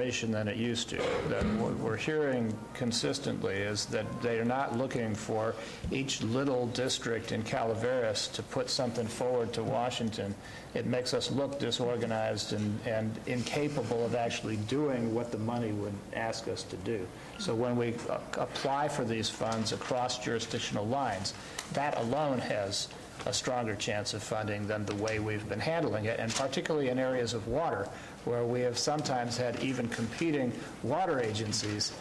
desperation than it used to. That what we're hearing consistently is that they are not looking for each little district in Calaveras to put something forward to Washington. It makes us look disorganized and incapable of actually doing what the money would ask us to do. So when we apply for these funds across jurisdictional lines, that alone has a stronger chance of funding than the way we've been handling it, and particularly in areas of water, where we have sometimes had even competing water agencies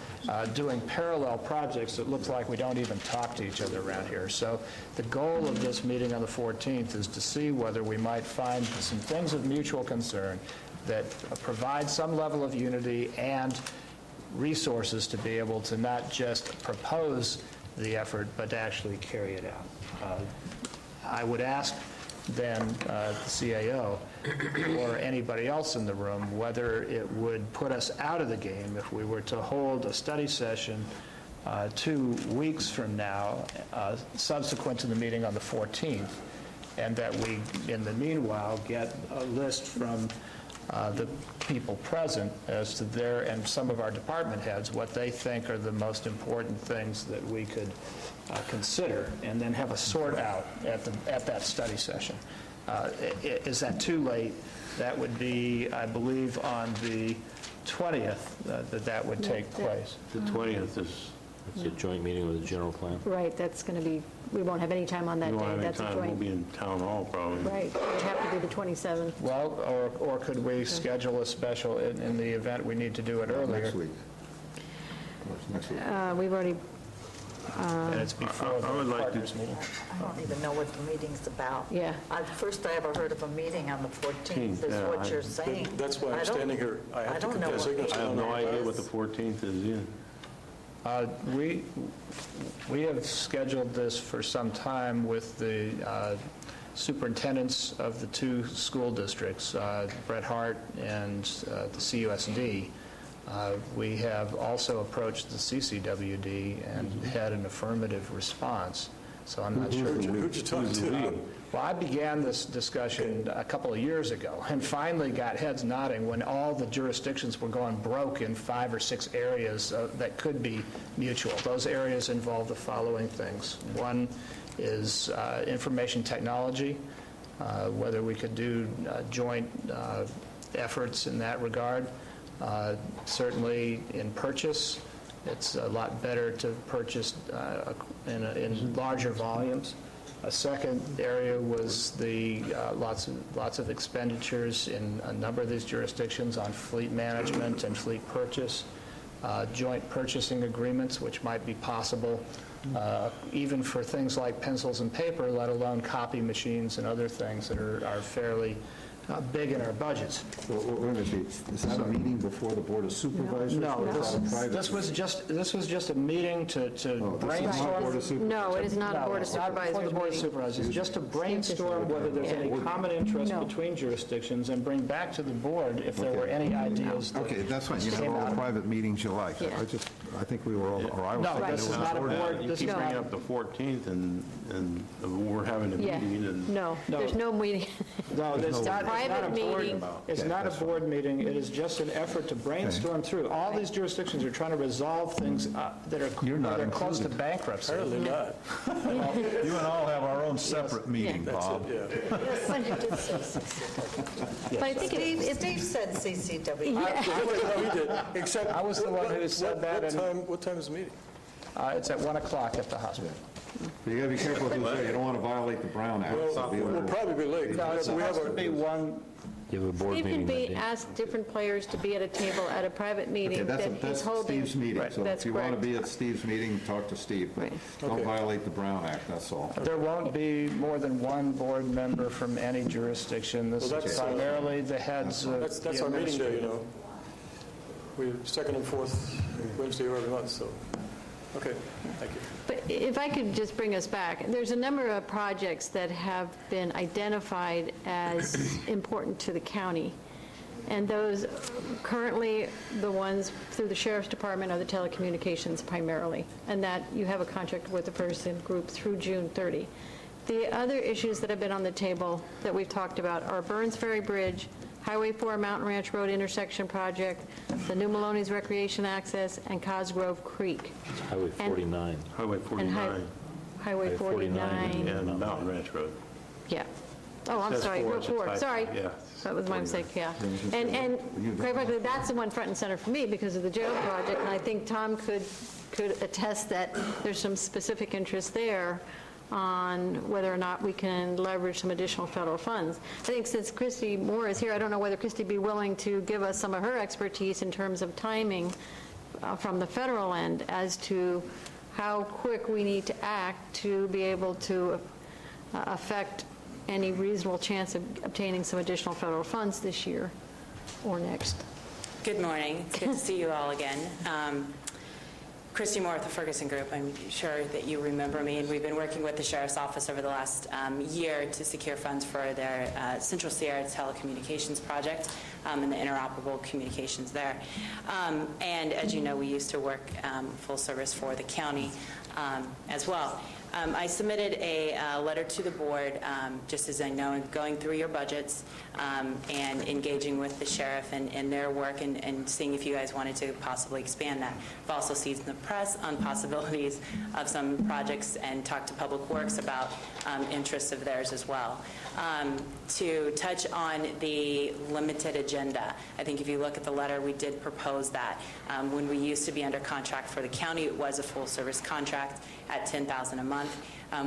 doing parallel projects. It looks like we don't even talk to each other around here. So the goal of this meeting on the 14th is to see whether we might find some things of mutual concern that provide some level of unity and resources to be able to not just propose the effort, but to actually carry it out. I would ask then the CAO or anybody else in the room whether it would put us out of the game if we were to hold a study session 2 weeks from now, subsequent to the meeting on the 14th, and that we, in the meanwhile, get a list from the people present as to their, and some of our department heads, what they think are the most important things that we could consider, and then have a sort out at that study session. Is that too late? That would be, I believe, on the 20th that would take place. The 20th is a joint meeting with the general plan. Right, that's going to be, we won't have any time on that day. That's a joint. We'll be in town hall probably. Right, it would have to be the 27th. Well, or could we schedule a special in the event we need to do it earlier? Next week. Next week. We've already, And it's before the partners meeting. I don't even know what the meeting's about. Yeah. First I ever heard of a meeting on the 14th, is what you're saying. That's why I'm standing here. I have to confess ignorance. I have no idea what the 14th is either. We have scheduled this for some time with the superintendents of the 2 school districts, Bret Hart and the CUSD. We have also approached the CCWD and had an affirmative response. So I'm not sure. Who'd you talk to? Well, I began this discussion a couple of years ago and finally got heads nodding when all the jurisdictions were going broke in 5 or 6 areas that could be mutual. Those areas involve the following things. One is information technology, whether we could do joint efforts in that regard. Certainly in purchase, it's a lot better to purchase in larger volumes. A second area was the lots of expenditures in a number of these jurisdictions on fleet management and fleet purchase, joint purchasing agreements, which might be possible, even for things like pencils and paper, let alone copy machines and other things that are fairly big in our budgets. Well, wait a minute, is that a meeting before the Board of Supervisors? No, this was just a meeting to brainstorm. no, it is not a Board of Not Supervisors for the Board of meeting. Supervisors, just to brainstorm whether there's any common interest No. between jurisdictions and bring back to the board if there were any ideas. that Okay, that's fine. You have came all out the of it. private meetings you like. Yeah. I think we were all, or I was No, thinking this it is was not a ordered. board. You This keep is bringing not. up the 14th, and we're having a Yeah. meeting, and No, there's no meeting. No, it's not a Private board. meeting. It's Okay, not a that's board meeting. It is just an effort to brainstorm through. All these jurisdictions are trying to resolve things that You're not are close to included. bankruptcy. Apparently not. You and I'll have our own separate meeting, That's Bob. it, yeah. But I think if Steve said CCW. No, he did. Except, I was the one who said that, and what time is the meeting? it's at 1 o'clock at the hospital. You gotta be careful with this. You don't want to violate the Brown Act. We'll probably be late. No, it's We have supposed to be one. you have a board Steve meeting can that be day. asked different players to be at a table at a private meeting Okay, that that's he's holding. Steve's meeting. Right, So that's if you want to correct. be at Steve's meeting, talk to Steve. But Right. don't violate the Brown Act, that's all. There won't be more than one board member from any jurisdiction. This Well, is that's, primarily the heads of That's the our meeting day, you administrative. know. We're second and fourth Wednesday of every month, so, okay, thank you. But if I could just bring us back, there's a number of projects that have been identified as important to the county. And those currently, the ones through the Sheriff's Department are the telecommunications primarily, and that you have a contract with the Ferguson Group through June 30. The other issues that have been on the table that we've talked about are Burns Ferry Bridge, Highway 4 Mountain Ranch Road intersection project, the New Maloney's Recreation Access, and Cosgrove Creek. It's Highway And- 49. Highway And 49 Highway 49. and Mountain Ranch Road. Yeah. Oh, I'm Says sorry, four, Route it's a 4, typo, sorry. yeah. That was my mistake, yeah. And quite frankly, that's the one front and center for me because of the jail project, and I think Tom could attest that there's some specific interest there on whether or not we can leverage some additional federal funds. I think since Christy Moore is here, I don't know whether Christy would be willing to give us some of her expertise in terms of timing from the federal end as to how quick we need to act to be able to affect any reasonable chance of obtaining some additional federal funds this year or next. Good morning. It's good to see you all again. Christy Moore with the Ferguson Group. I'm sure that you remember me, and we've been working with the Sheriff's Office over the last year to secure funds for their Central Sierra telecommunications project and the interoperable communications there. And as you know, we used to work full service for the county as well. I submitted a letter to the board, just as I know, going through your budgets and engaging with the sheriff and their work and seeing if you guys wanted to possibly expand that. I've also seen the press on possibilities of some projects and talked to Public Works about interests of theirs as well. To touch on the limited agenda, I think if you look at the letter, we did propose that. When we used to be under contract for the county, it was a full service contract at $10,000 a month.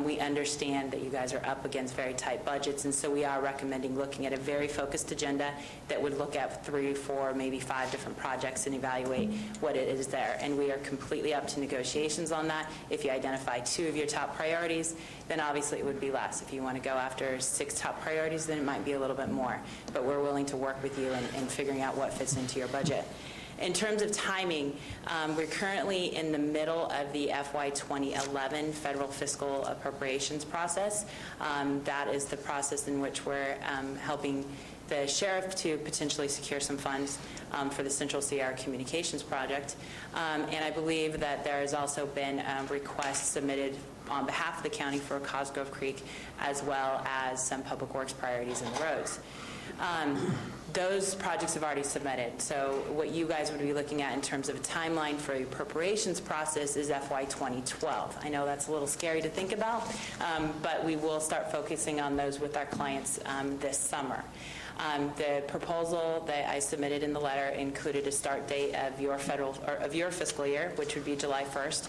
We understand that you guys are up against very tight budgets, and so we are recommending looking at a very focused agenda that would look at 3, 4, maybe 5 different projects and evaluate what it is there. And we are completely up to negotiations on that. If you identify 2 of your top priorities, then obviously it would be less. If you want to go after 6 top priorities, then it might be a little bit more. But we're willing to work with you in figuring out what fits into your budget. In terms of timing, we're currently in the middle of the FY 2011 federal fiscal appropriations process. That is the process in which we're helping the sheriff to potentially secure some funds for the Central Sierra Communications Project. And I believe that there has also been requests submitted on behalf of the county for Cosgrove Creek, as well as some public works priorities in the roads. Those projects have already submitted. So what you guys would be looking at in terms of a timeline for the appropriations process is FY 2012. I know that's a little scary to think about, but we will start focusing on those with our clients this summer. The proposal that I submitted in the letter included a start date of your fiscal year, which would be July 1st.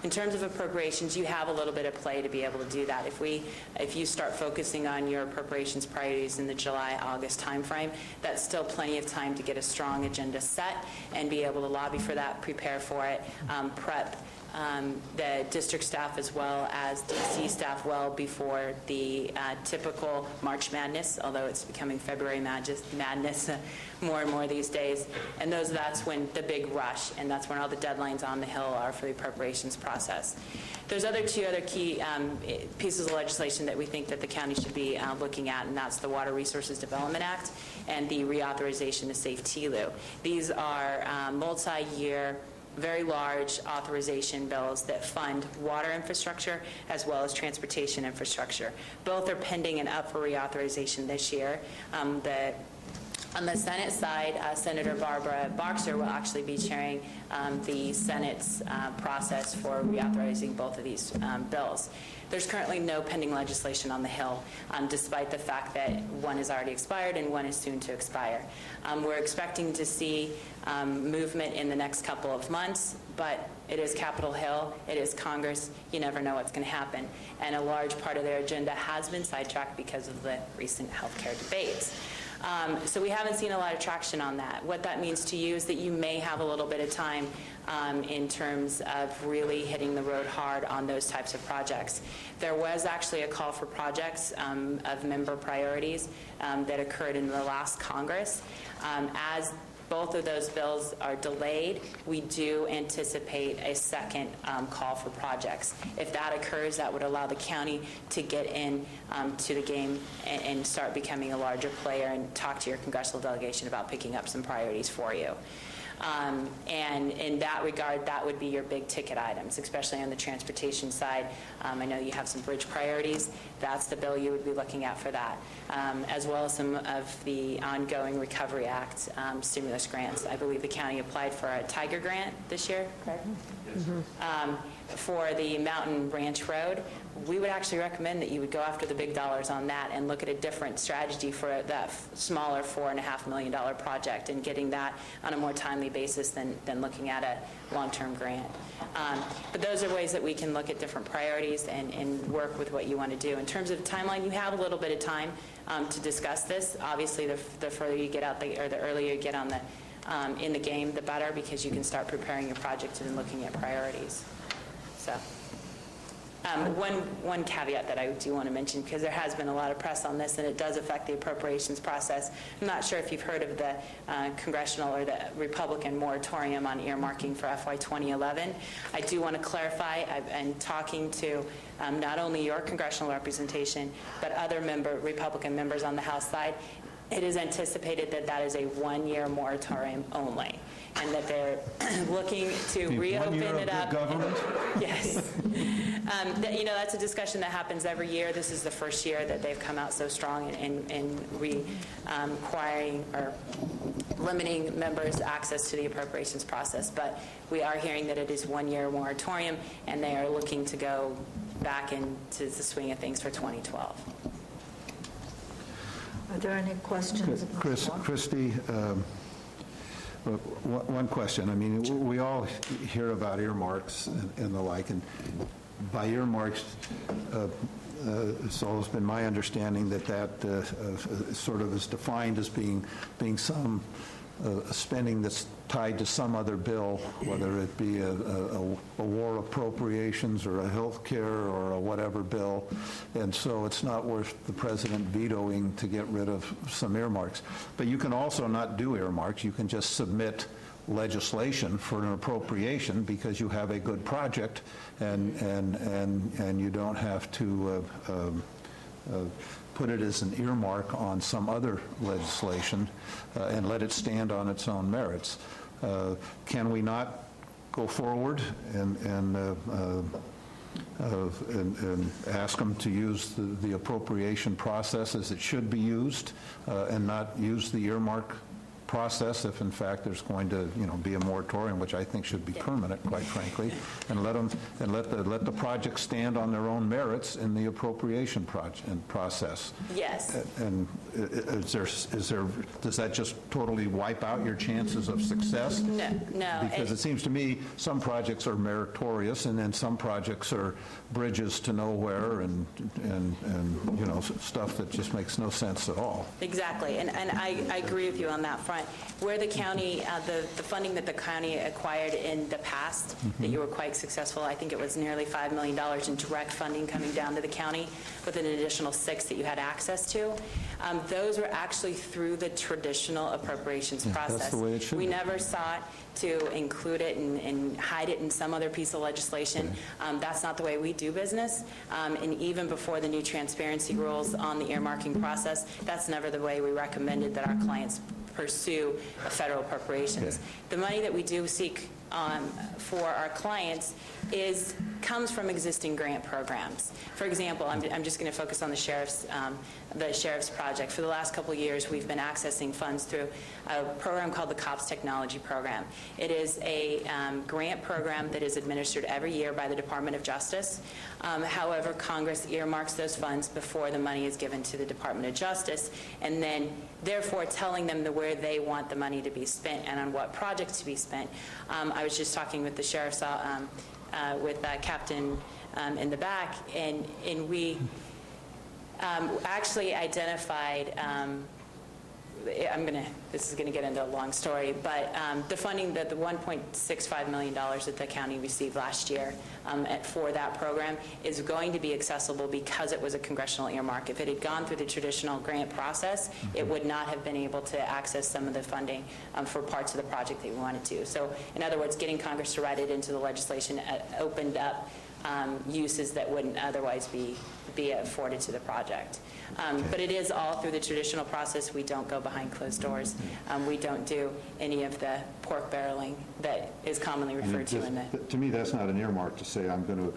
In terms of appropriations, you have a little bit of play to be able to do that. If you start focusing on your appropriations priorities in the July-August timeframe, that's still plenty of time to get a strong agenda set and be able to lobby for that, prepare for it, prep the district staff as well as DC staff well before the typical March Madness, although it's becoming February Madness more and more these days. And that's when the big rush, and that's when all the deadlines on the Hill are for the appropriations process. There's two other key pieces of legislation that we think that the county should be looking at, and that's the Water Resources Development Act and the reauthorization of Safe TLU. These are multi-year, very large authorization bills that fund water infrastructure as well as transportation infrastructure. Both are pending and up for reauthorization this year. On the Senate side, Senator Barbara Boxer will actually be chairing the Senate's process for reauthorizing both of these bills. There's currently no pending legislation on the Hill, despite the fact that one has already expired and one is soon to expire. We're expecting to see movement in the next couple of months, but it is Capitol Hill, it is Congress, you never know what's going to happen. And a large part of their agenda has been sidetracked because of the recent healthcare debates. So we haven't seen a lot of traction on that. What that means to you is that you may have a little bit of time in terms of really hitting the road hard on those types of projects. There was actually a call for projects of member priorities that occurred in the last Congress. As both of those bills are delayed, we do anticipate a second call for projects. If that occurs, that would allow the county to get in to the game and start becoming a larger player and talk to your congressional delegation about picking up some priorities for you. And in that regard, that would be your big ticket items, especially on the transportation side. I know you have some bridge priorities. That's the bill you would be looking at for that, as well as some of the ongoing Recovery Act stimulus grants. I believe the county applied for a Tiger grant this year, correct? For the Mountain Ranch Road. We would actually recommend that you would go after the big dollars on that and look at a different strategy for that smaller $4.5 million project and getting that on a more timely basis than looking at a long-term grant. But those are ways that we can look at different priorities and work with what you want to do. In terms of timeline, you have a little bit of time to discuss this. Obviously, the further you get out, or the earlier you get on the in the game, the better, because you can start preparing your project and looking at priorities. So. One caveat that I do want to mention, because there has been a lot of press on this and it does affect the appropriations process. I'm not sure if you've heard of the congressional or the Republican moratorium on earmarking for FY 2011. I do want to clarify, I've been talking to not only your congressional representation, but other Republican members on the House side. It is anticipated that that is a one-year moratorium only, and that they're looking to reopen it up. Government? Yes. That's a discussion that happens every year. This is the first year that they've come out so strong in requiring or limiting members' access to the appropriations process. But we are hearing that it is one-year moratorium, and they are looking to go back into the swing of things for 2012. Are there any questions? Christy, one question. I mean, we all hear about earmarks and the like, and by earmarks, it's always been my understanding that sort of is defined as being some spending that's tied to some other bill, whether it be a war appropriations or a health care or a whatever bill, and so it's not worth the president vetoing to get rid of some earmarks. But you can also not do earmarks. You can just submit legislation for an appropriation because you have a good project, and you don't have to put it as an earmark on some other legislation and let it stand on its own merits. Can we not go forward and ask them to use the appropriation process as it should be used and not use the earmark process if in fact there's going to be a moratorium, which I think should be permanent, quite frankly, and let the project stand on their own merits in the appropriation process? Yes. And does that just totally wipe out your chances of success? No. Because it seems to me some projects are meritorious, and then some projects are bridges to nowhere and stuff that just makes no sense at all. Exactly, and I agree with you on that front. Where the county, the funding that the county acquired in the past, that you were quite successful, I think it was nearly $5 million in direct funding coming down to the county with an additional $6 million that you had access to. Those were actually through the traditional appropriations process. That's the way it should We be. never sought to include it and hide it in some other piece of legislation. That's not the way we do business. And even before the new transparency rules on the earmarking process, that's never the way we recommended that our clients pursue federal appropriations. Okay. The money that we do seek for our clients comes from existing grant programs. For example, I'm just going to focus on the sheriff's project. For the last couple of years, we've been accessing funds through a program called the COPS Technology Program. It is a grant program that is administered every year by the Department of Justice. However, Congress earmarks those funds before the money is given to the Department of Justice, and then therefore telling them where they want the money to be spent and on what projects to be spent. I was just talking with the sheriff's with Captain in the back, and we actually identified, this is going to get into a long story, but the funding, the $1.65 million that the county received last year for that program is going to be accessible because it was a congressional earmark. If it had gone through the traditional grant process, it would not have been able to access some of the funding for parts of the project that we wanted to. So, in other words, getting Congress to write it into the legislation opened up uses that wouldn't otherwise be be afforded to the project. But it is all through the traditional process. We don't go behind closed doors. We don't do any of the pork barreling that is commonly referred to in the... To me, that's not an earmark to say I'm going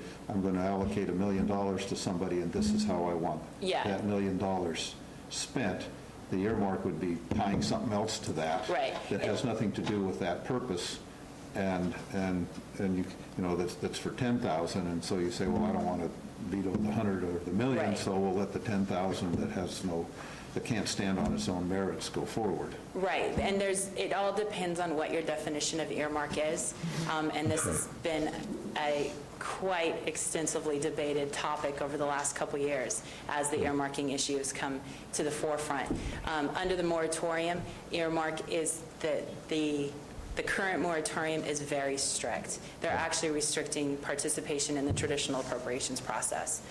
to allocate $1 million to somebody and this is how I want that $1 million spent. The earmark would be tying something else to that that has nothing to do with that purpose, and that's for 10,000, and so you say, well, I don't want to veto the 100 or the million, so we'll let the 10,000 that can't stand on its own merits go forward. Right, and it all depends on what your definition of earmark is, and this has been a quite extensively debated topic over the last couple years as the earmarking issues come to the forefront. Under the moratorium, earmark is the current moratorium is very strict. They're actually restricting participation in the traditional appropriations process,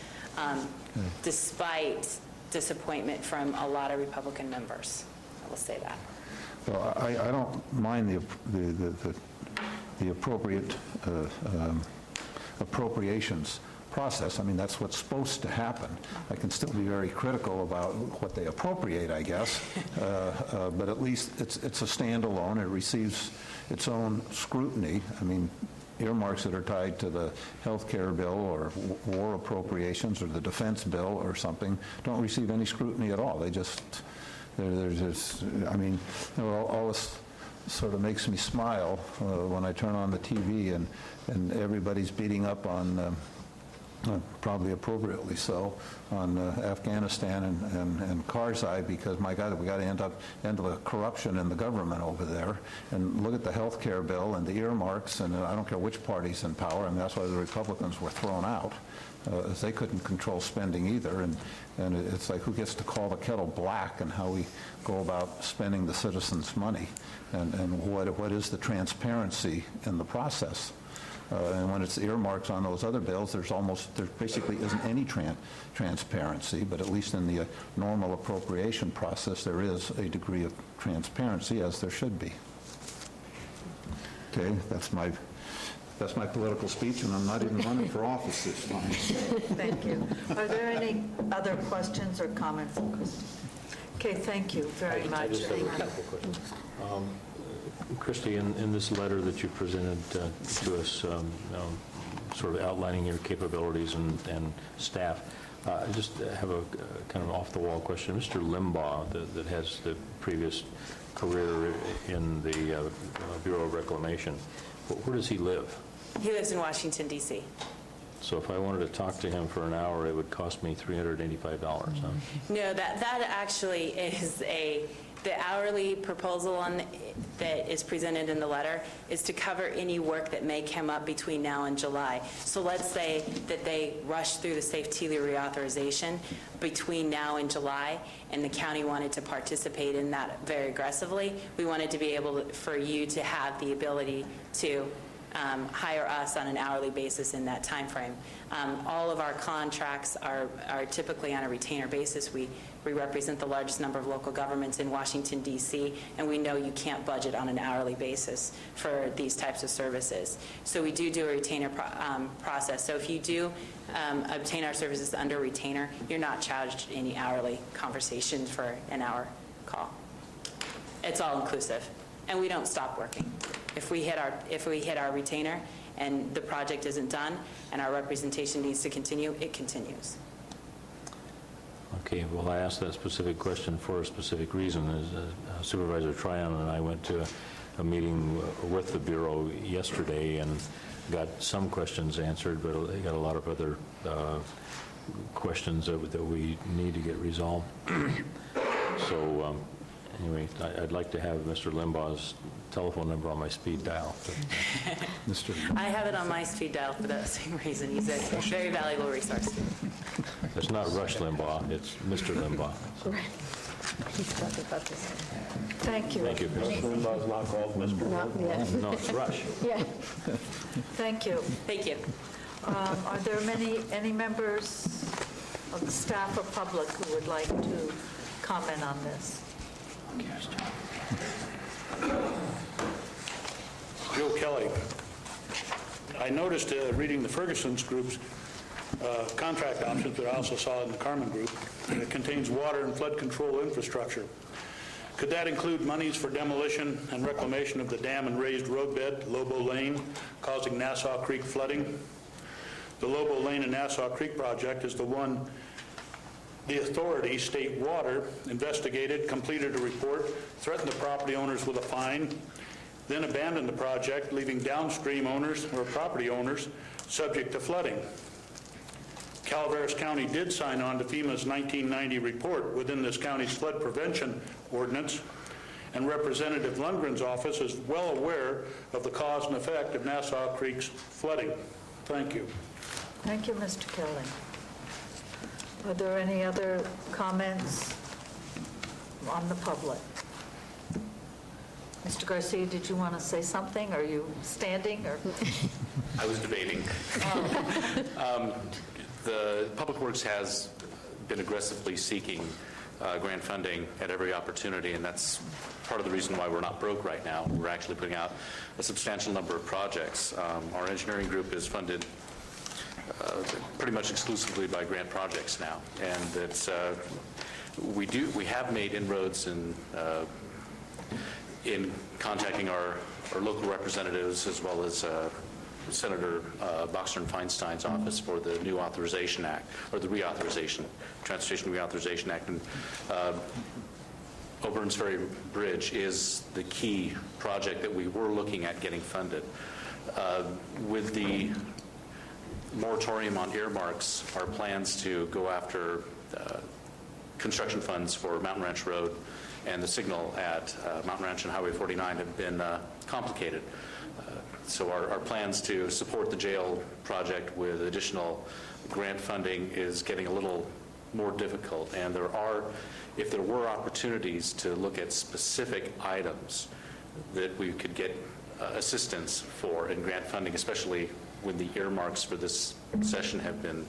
despite disappointment from a lot of Republican members. I will say that. Well, I don't mind the appropriate appropriations process. I mean, that's what's supposed to happen. I can still be very critical about what they appropriate, I guess, but at least it's a standalone. It receives its own scrutiny. I mean, earmarks that are tied to the health care bill or war appropriations or the defense bill or something don't receive any scrutiny at all. They just, they're just, I mean, all this sort of makes me smile when I turn on the TV and everybody's beating up on, probably appropriately so, on Afghanistan and Karzai, because, my God, we got to end the corruption in the government over there. And look at the health care bill and the earmarks, and I don't care which party's in power. I mean, that's why the Republicans were thrown out, as they couldn't control spending either. And it's like, who gets to call the kettle black and how we go about spending the citizens' money, and what is the transparency in the process? And when it's earmarks on those other bills, there basically isn't any transparency, but at least in the normal appropriation process, there is a degree of transparency, as there should be. Okay, that's my political speech, and I'm not even running for office this time. Thank you. Are there any other questions or comments? Okay, thank you very much. I just have a couple questions. Christy, in this letter that you presented to us, sort of outlining your capabilities and staff, I just have a kind of off-the-wall question. Mr. Limbaugh, that has the previous career in the Bureau of Reclamation, where does he live? He lives in Washington, D.C. So if I wanted to talk to him for an hour, it would cost me $385, huh? No, that actually is the hourly proposal that is presented in the letter is to cover any work that may come up between now and July. So let's say that they rush through the Safe Teeler reauthorization between now and July, and the county wanted to participate in that very aggressively. We wanted to be able for you to have the ability to hire us on an hourly basis in that time frame. All of our contracts are typically on a retainer basis. We represent the largest number of local governments in Washington, D.C., and we know you can't budget on an hourly basis for these types of services. So we do a retainer process. So if you do obtain our services under retainer, you're not charged any hourly conversation for an hour call. It's all inclusive, and we don't stop working. If we hit our retainer and the project isn't done and our representation needs to continue, it continues. Okay, well, I asked that specific question for a specific reason. As Supervisor Tryon and I went to a meeting with the Bureau yesterday and got some questions answered, but they got a lot of other questions that we need to get resolved. So anyway, I'd like to have Mr. Limbaugh's telephone number on my speed dial. I have it on my speed dial for that same reason. He's a very valuable resource. It's not Rush Limbaugh, it's Mr. Limbaugh. Right. He's talking about this. Thank you. Thank you, Chris. Limbaugh's not called Mr. Not yet. No, it's Rush. Yeah. Thank you. Thank you. Are there any members of the staff or public who would like to comment on this? Joe Kelly. I noticed reading the Ferguson's group's contract options, but I also saw it in the Carmen Group, and it contains water and flood control infrastructure. Could that include monies for demolition and reclamation of the dam and raised roadbed, Lobo Lane, causing Nassau Creek flooding? The Lobo Lane and Nassau Creek project is the one the authority, State Water, investigated, completed a report, threatened the property owners with a fine, then abandoned the project, leaving downstream owners or property owners subject to flooding. Calaveras County did sign on to FEMA's 1990 report within this county's flood prevention ordinance, and Representative Lundgren's office is well aware of the cause and effect of Nassau Creek's flooding. Thank you. Thank you, Mr. Kelly. Are there any other comments on the public? Mr. Garcia, did you want to say something? Are you standing or? I was debating. The Public Works has been aggressively seeking grant funding at every opportunity, and that's part of the reason why we're not broke right now. We're actually putting out a substantial number of projects. Our engineering group is funded pretty much exclusively by grant projects now, and it's we have made inroads in contacting our local representatives, as well as Senator Boxer and Feinstein's office for the new authorization act, or the reauthorization, Transportation Reauthorization Act. And Oberns Ferry Bridge is the key project that we were looking at getting funded. With the moratorium on earmarks, our plans to go after construction funds for Mountain Ranch Road and the signal at Mountain Ranch and Highway 49 have been complicated. So our plans to support the jail project with additional grant funding is getting a little more difficult. And if there were opportunities to look at specific items that we could get assistance for in grant funding, especially when the earmarks for this session have been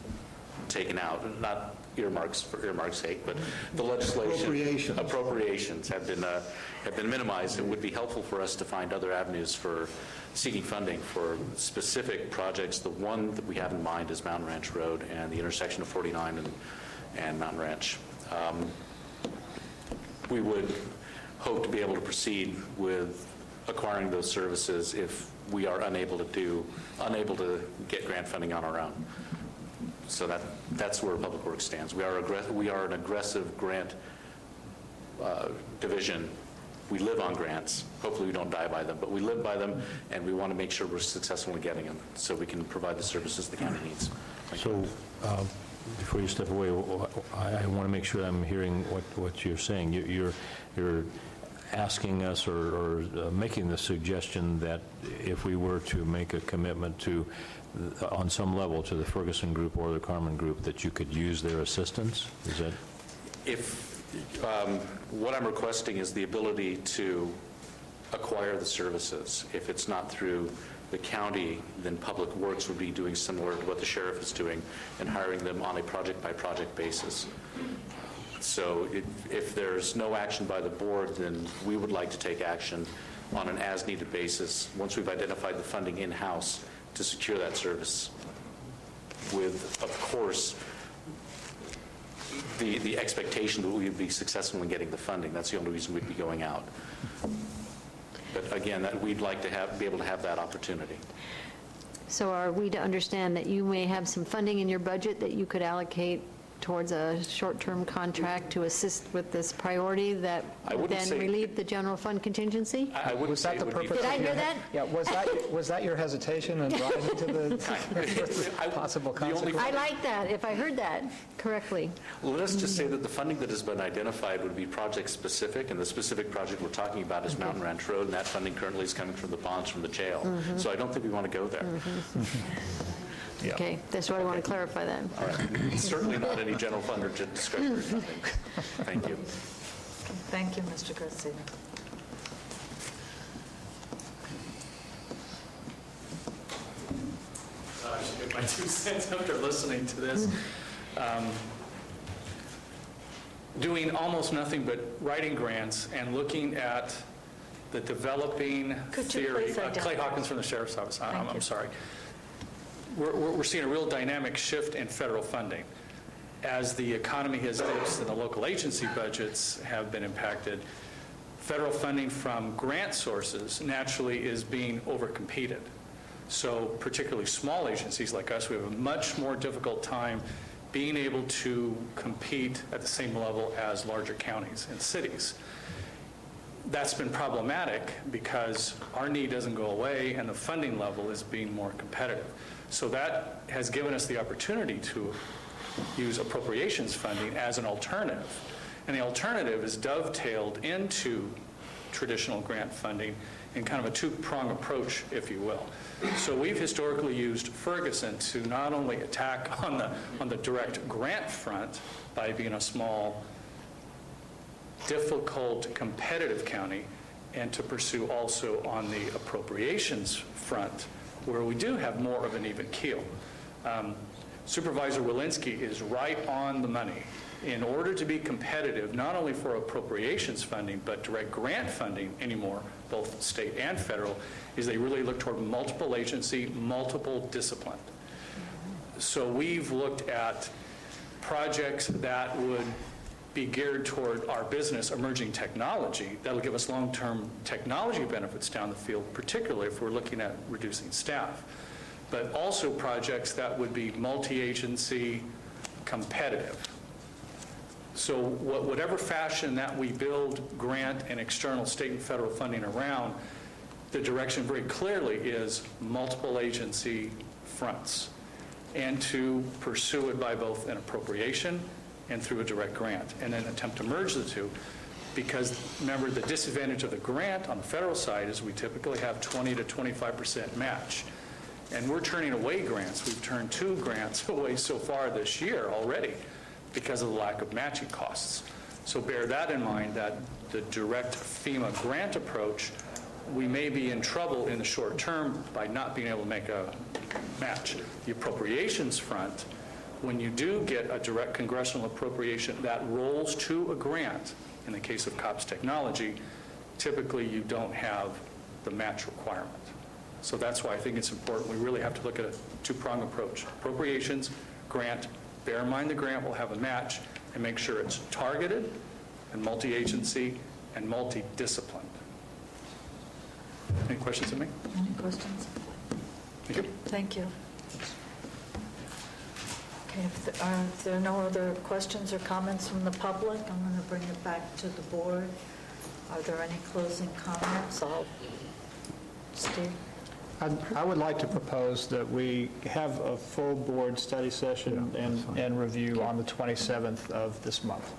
taken out, not earmarks for earmarks' sake, but the legislation appropriations have been minimized. It would be helpful for us to find other avenues for seeking funding for specific projects. The one that we have in mind is Mountain Ranch Road and the intersection of 49 and Mountain Ranch. We would hope to be able to proceed with acquiring those services if we are unable to get grant funding on our own. So that's where Public Works stands. We are an aggressive grant division. We live on grants. Hopefully we don't die by them, but we live by them, and we want to make sure we're successful in getting them so we can provide the services the county needs. So before you step away, I want to make sure I'm hearing what you're saying. You're asking us or making the suggestion that if we were to make a commitment to, on some level, to the Ferguson Group or the Carmen Group, that you could use their assistance? Is that? What I'm requesting is the ability to acquire the services. If it's not through the county, then Public Works would be doing similar to what the sheriff is doing and hiring them on a project-by-project basis. So if there's no action by the board, then we would like to take action on an as-needed basis once we've identified the funding in-house to secure that service with, of course, the expectation that we would be successful in getting the funding. That's the only reason we'd be going out. But again, we'd like to be able to have that opportunity. So are we to understand that you may have some funding in your budget that you could allocate towards a short-term contract to assist with this priority that would then relieve the general fund contingency? I wouldn't say it would be. Did I hear that? Yeah, was that your hesitation in driving to the possible consequence? I like that, if I heard that correctly. Well, let's just say that the funding that has been identified would be project-specific, and the specific project we're talking about is Mountain Ranch Road, and that funding currently is coming from the bonds from the jail. So I don't think we want to go there. Yeah. Okay, that's what I want to clarify then. All right. Certainly not any general fund or discretionary funding. Thank you. Thank you, Mr. Garcia. I should get my 2 cents after listening to this. Doing almost nothing but writing grants and looking at the developing Could you theory. please identify? Clay Hawkins from the Sheriff's Office. I'm sorry. we're seeing a real dynamic shift in federal funding. As the economy has dipped and the local agency budgets have been impacted, federal funding from grant sources naturally is being overcompeted. So particularly small agencies like us, we have a much more difficult time being able to compete at the same level as larger counties and cities. That's been problematic because our need doesn't go away and the funding level is being more competitive. So that has given us the opportunity to use appropriations funding as an alternative. And the alternative is dovetailed into traditional grant funding in kind of a two-prong approach, if you will. So we've historically used Ferguson to not only attack on the direct grant front by being a small, difficult, competitive county, and to pursue also on the appropriations front, where we do have more of an even keel. Supervisor Walensky is right on the money. In order to be competitive, not only for appropriations funding, but direct grant funding anymore, both state and federal, is they really look toward multiple agency, multiple discipline. So we've looked at projects that would be geared toward our business, emerging technology. That'll give us long-term technology benefits down the field, particularly if we're looking at reducing staff. But also projects that would be multi-agency competitive. So whatever fashion that we build grant and external state and federal funding around, the direction very clearly is multiple agency fronts, and to pursue it by both an appropriation and through a direct grant, and then attempt to merge the two. Because remember, the disadvantage of the grant on the federal side is we typically have 20 to 25% match. And we're turning away grants. We've turned 2 grants away so far this year already because of the lack of matching costs. So bear that in mind, that the direct FEMA grant approach, we may be in trouble in the short term by not being able to make a match. The appropriations front, when you do get a direct congressional appropriation that rolls to a grant, in the case of COPS technology, typically you don't have the match requirement. So that's why I think it's important. We really have to look at a two-prong approach. Appropriations, grant. Bear in mind the grant will have a match, and make sure it's targeted and multi-agency and multi-disciplined. Any questions of me? Any questions? Thank you. Thank you. Okay, if there are no other questions or comments from the public, I'm going to bring it back to the board. Are there any closing comments? Steve? I would like to propose that we have a full board study session and review on the 27th of this month.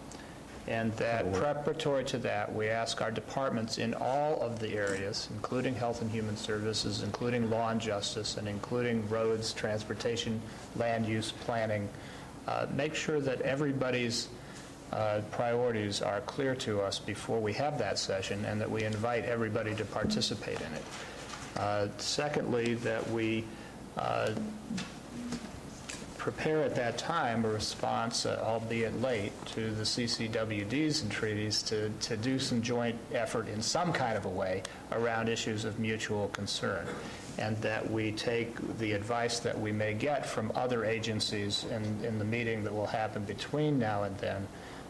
And that preparatory to that, we ask our departments in all of the areas, including Health and Human Services, including Law and Justice, and including roads, transportation, land use, planning, make sure that everybody's priorities are clear to us before we have that session, and that we invite everybody to participate in it. Secondly, that we prepare at that time a response, albeit late, to the CCWDs and treaties to do some joint effort in some kind of a way around issues of mutual concern, and that we take the advice that we may get from other agencies in the meeting that will happen between now and then,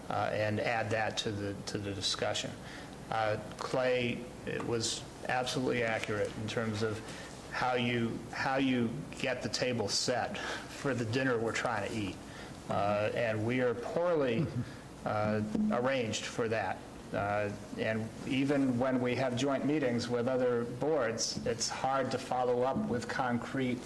and add that to the discussion. Clay, it was absolutely accurate in terms of how you get the table set for the dinner we're trying to eat. And we are poorly arranged for that. And even when we have joint meetings with other boards, it's hard to follow up with concrete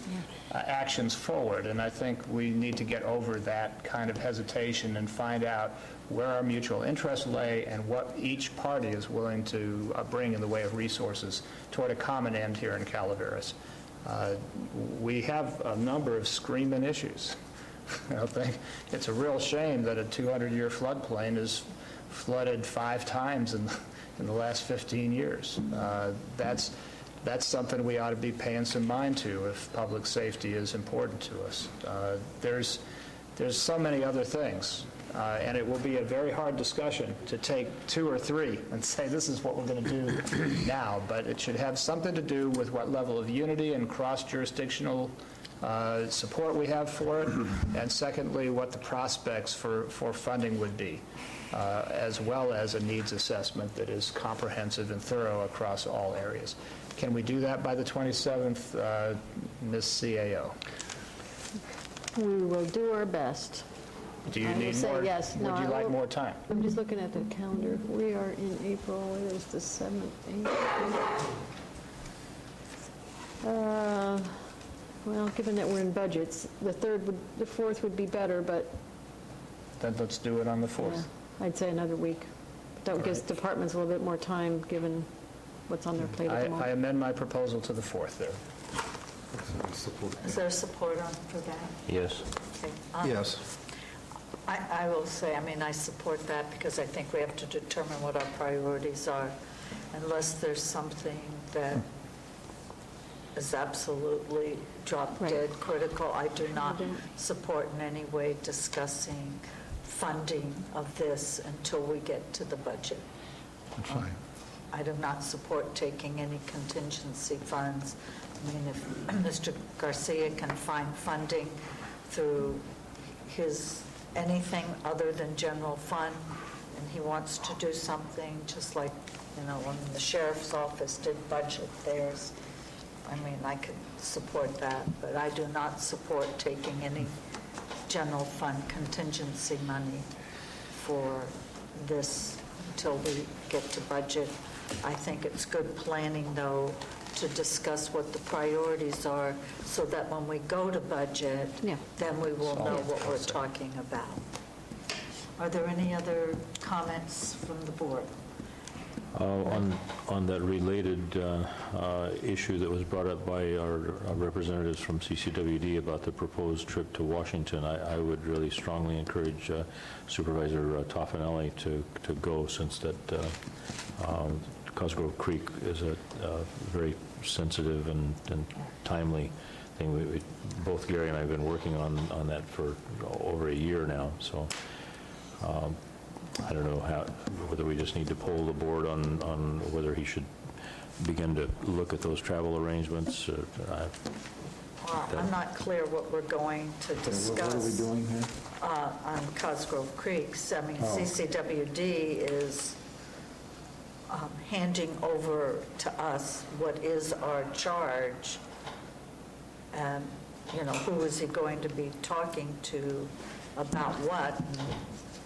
actions forward. And I think we need to get over that kind of hesitation and find out where our mutual interests lay and what each party is willing to bring in the way of resources toward a common end here in Calaveras. We have a number of screaming issues. I think it's a real shame that a 200-year floodplain is flooded 5 times in the last 15 years. That's something we ought to be paying some mind to if public safety is important to us. There's so many other things, and it will be a very hard discussion to take 2 or 3 and say this is what we're going to do now, but it should have something to do with what level of unity and cross-jurisdictional support we have for it, and secondly, what the prospects for funding would be, as well as a needs assessment that is comprehensive and thorough across all areas. Can we do that by the 27th, Ms. CAO? We will do our best. Do you I will need say more? yes. No, Would you I like will- more time? I'm just looking at the calendar. We are in April. It is the 7th, 8th. Well, given that we're in budgets, the 4th would be better, but Then let's do it on the 4th. yeah, I'd say another week. That gives departments a little bit more time, given what's on their plate at the I moment. amend my proposal to the 4th there. Is there support for that? Yes. Okay. Yes. I will say, I mean, I support that because I think we have to determine what our priorities are. Unless there's something that is absolutely drop dead critical, I do not support in any way discussing funding of this until we get to the budget. That's fine. I do not support taking any contingency funds. I mean, if Mr. Garcia can find funding through his anything other than general fund, and he wants to do something, just like, when the sheriff's office did budget theirs, I mean, I could support that, but I do not support taking any general fund contingency money for this until we get to budget. I think it's good planning, though, to discuss what the priorities are so that when we go to budget, then we will know what we're talking about. Are there any other comments from the board? On that related issue that was brought up by our representatives from CCWD about the proposed trip to Washington, I would really strongly encourage Supervisor Toffanelli to go, since that Cosgrove Creek is a very sensitive and timely thing. Both Gary and I have been working on that for over a year now, so I don't know whether we just need to poll the board on whether he should begin to look at those travel arrangements. Well, I'm not clear what we're going to discuss. What are we doing here? On Cosgrove Creeks. I mean, CCWD is handing over to us what is our charge. And, who is he going to be talking to about what? And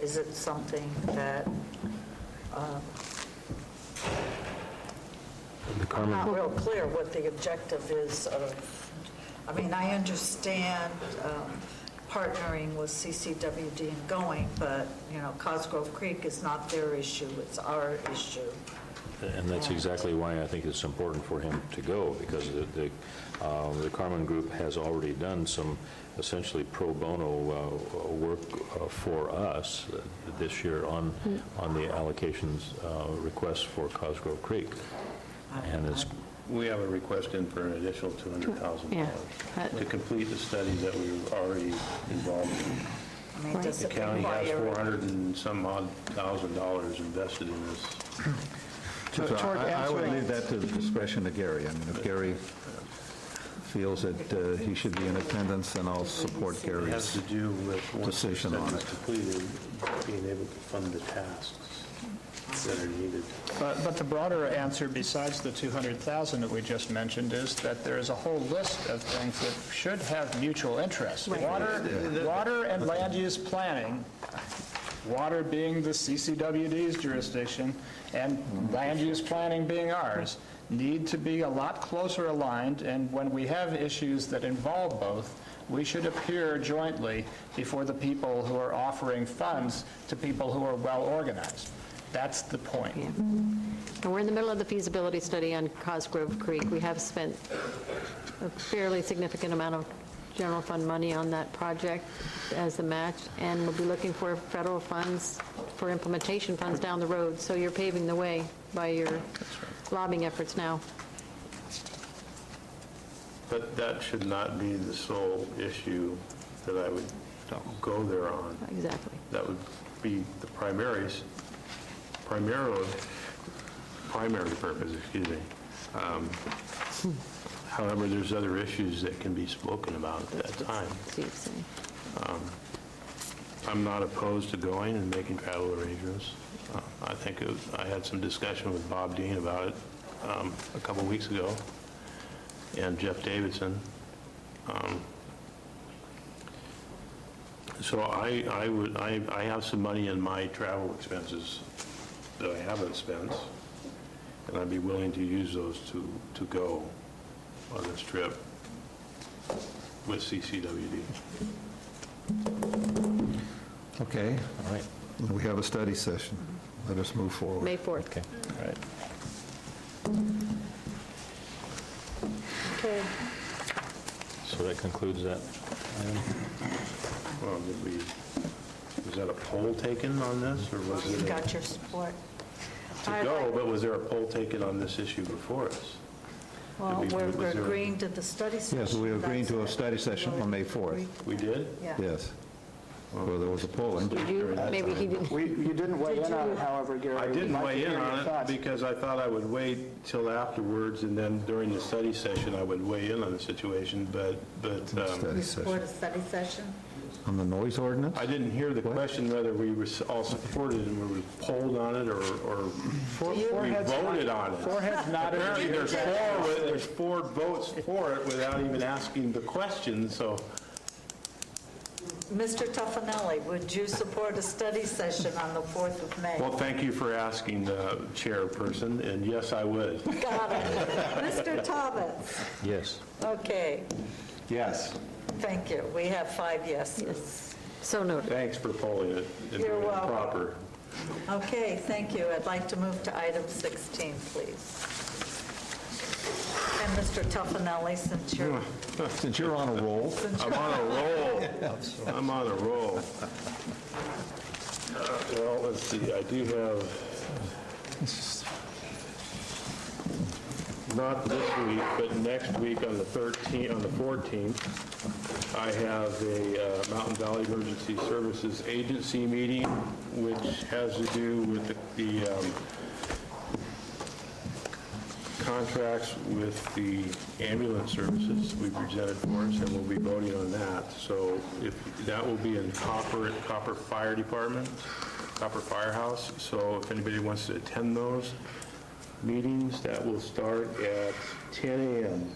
is it something that I'm not real clear what the objective is of? I mean, I understand partnering with CCWD and going, but, Cosgrove Creek is not their issue, it's our issue. And that's exactly why I think it's important for him to go, because the Carmen Group has already done some essentially pro bono work for us this year on the allocations requests for Cosgrove Creek. And we have a request in for an additional $200,000 to complete the studies that we were already involved in. I mean, does The it county has require- $400 and some odd $1,000 invested in this. So I would leave that to the discretion of Gary. I mean, if Gary feels that he should be in attendance, then I'll support It has Gary's to do with once the decision on study is it. completed, being able to fund the tasks that are needed. But the broader answer, besides the $200,000 that we just mentioned, is that there is a whole list of things that should have mutual interest. Water and land use planning, water being the CCWD's jurisdiction and land use planning being ours, need to be a lot closer aligned, and when we have issues that involve both, we should appear jointly before the people who are offering funds to people who are well organized. That's the point. Yeah. And we're in the middle of the feasibility study on Cosgrove Creek. We have spent a fairly significant amount of general fund money on that project as the match, and we'll be looking for federal funds for implementation funds down the road. So you're paving the way by your lobbying efforts now. But that should not be the sole issue that I would go there on. Exactly. That would be the primary purpose, excuse me. However, there's other issues that can be spoken about at that time. I'm not opposed to going and making travel arrangements. I think I had some discussion with Bob Dean about it a couple weeks ago, and Jeff Davidson. So I have some money in my travel expenses that I haven't spent, and I'd be willing to use those to go on this trip with CCWD. Okay. All right. We have a study session. Let us move forward. May 4th. Okay. All right. Okay. So that concludes that item. Well, was that a poll taken on this, or was You it got your support. to go, but was there a poll taken on this issue before us? Well, was we're there- agreeing to the study session. Yes, we agreed to a That's it. study session on May 4th. We did? Yeah. Yes. Well, there was a polling. Did you, maybe he didn't. You didn't weigh in on it, however, Gary. I We'd didn't like to weigh hear in your on it thoughts. because I thought I would wait till afterwards, and then during the study session, I would weigh in on the situation, but Study You support session. a study session? On the noise ordinance? I didn't hear the question whether we were all supported and were we polled on it or we voted on it. Foreheads nodded. Apparently, there's four votes for it without even asking the question, so Mr. Tuffanelli, would you support a study session on the 4th of May? well, thank you for asking, Chairperson, and yes, I would. Got it. Mr. Thomas? Yes. Okay, Yes. thank you. We have 5 yeses. Yes. So noted. Thanks for polling it and You're doing it welcome. proper. Okay, thank you. I'd like to move to item 16, please. And Mr. Tuffanelli, since you're... Since you're on a roll. I'm on a roll. I'm on a roll. Well, let's see, I do have, not this week, but next week on the 14th, I have a Mountain Valley Emergency Services Agency meeting, which has to do with the contracts with the ambulance services we presented for us, and we'll be voting on that. So if that will be in Copper Fire Department, Copper Firehouse. So if anybody wants to attend those meetings, that will start at 10 a.m.